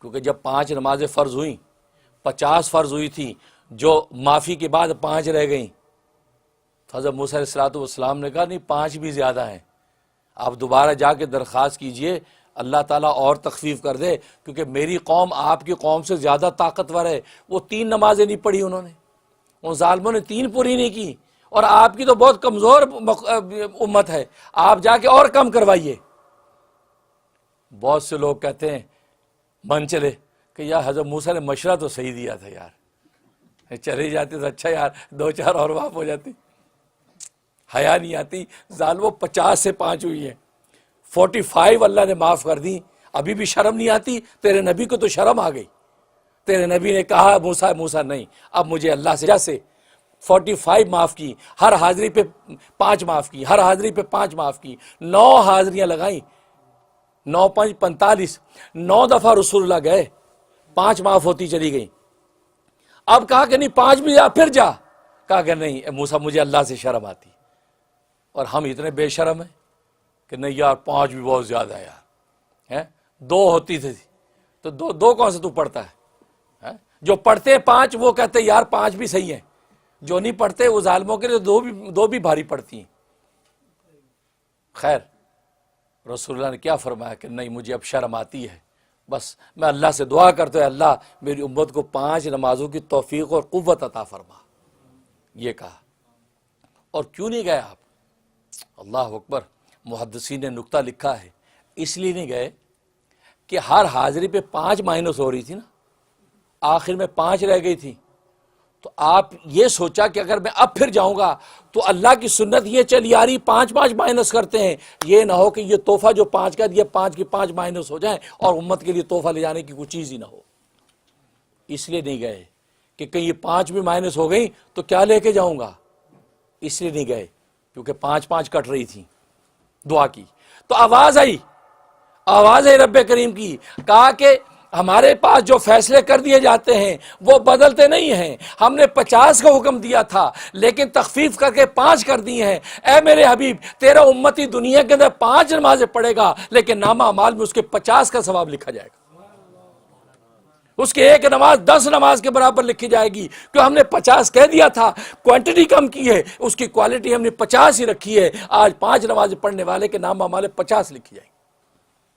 کیونکہ جب 5 نمازیں فرض ہوئیں، 50 فرض ہوئی تھی، جو معافی کے بعد 5 رہ گئیں، تو حضرت موسیٰ علیہ السلام نے کہا نہیں 5 بھی زیادہ ہیں، آپ دوبارہ جا کے درخواست کیجئے اللہ تعالیٰ اور تخفیف کر دے، کیونکہ میری قوم آپ کی قوم سے زیادہ طاقتور ہے۔ وہ 3 نمازیں نہیں پڑھی انہوں نے، ان ظالموں نے 3 پوری نہیں کی، اور آپ کی تو بہت کمزور امت ہے، آپ جا کے اور کم کروائیے۔ بہت سے لوگ کہتے ہیں من چلے کہ یار حضرت موسیٰ نے مشورہ تو صحیح دیا تھا یار، چلے جاتے تو اچھا یار 2-4 اور معاف ہو جاتی۔ حیا نہیں آتی، ظالموں 50 سے 5 ہوئی ہیں، 45 اللہ نے معاف کر دی، ابھی بھی شرم نہیں آتی؟ تیرے نبی کو تو شرم آ گئی، تیرے نبی نے کہا موسیٰ نہیں، اب مجھے اللہ سے 45 معاف کی، ہر حاضری پہ 5 معاف کی، ہر حاضری پہ 5 معاف کی، 9 حاضریاں لگائیں، 9 5 45، 9 دفعہ رسول اللہ گئے، 5 معاف ہوتی چلی گئیں۔ اب کہا کہ نہیں 5 بھی جا، پھر جا، کہا کہ نہیں موسیٰ مجھے اللہ سے شرم آتی۔ اور ہم اتنے بے شرم ہیں کہ نہیں یار 5 بھی بہت زیادہ ہے یار، 2 ہوتی تھی تو دو کون سے تو پڑھتا ہے؟ جو پڑھتے 5 وہ کہتے یار 5 بھی صحیح ہیں، جو نہیں پڑھتے وہ ظالموں کے لیے 2 بھی بھاری پڑتی ہیں۔ خیر، رسول اللہ نے کیا فرمایا کہ نہیں مجھے اب شرم آتی ہے، بس میں اللہ سے دعا کرتا ہوں اللہ میری امت کو 5 نمازوں کی توفیق اور قوت عطا فرما، یہ کہا۔ اور کیوں نہیں گئے آپ؟ اللہ اکبر، محدثین نے نکتہ لکھا ہے، اس لیے نہیں گئے کہ ہر حاضری پہ 5 مائنس ہو رہی تھی نا، آخر میں 5 رہ گئی تھی، تو آپ یہ سوچا کہ اگر میں اب پھر جاؤں گا تو اللہ کی سنت یہ چلی آ رہی 5 مائنس کرتے ہیں، یہ نہ ہو کہ یہ تحفہ جو 5 کا دیا 5 کی 5 مائنس ہو جائیں اور امت کے لیے تحفہ لے جانے کی کوئی چیز ہی نہ ہو۔ اس لیے نہیں گئے کہ کہیں یہ 5 بھی مائنس ہو گئی تو کیا لے کے جاؤں گا، اس لیے نہیں گئے کیونکہ 5 کٹ رہی تھی دعا کی۔ تو آواز آئی رب کریم کی، کہا کہ ہمارے پاس جو فیصلے کر دیے جاتے ہیں وہ بدلتے نہیں ہیں، ہم نے 50 کا حکم دیا تھا لیکن تخفیف کر کے 5 کر دی ہیں۔ اے میرے حبیب، تیرا امتی دنیا کے اندر 5 نمازیں پڑھے گا لیکن نامہ اعمال میں اس کے 50 کا ثواب لکھا جائے گا، اس کے ایک نماز 10 نماز کے برابر لکھی جائے گی، کیوں ہم نے 50 کہہ دیا تھا، کوانٹٹی کم کی ہے، اس کی کوالٹی ہم نے 50 ہی رکھی ہے۔ آج 5 نمازیں پڑھنے والے کے نام اعمال 50 لکھی جائے گی۔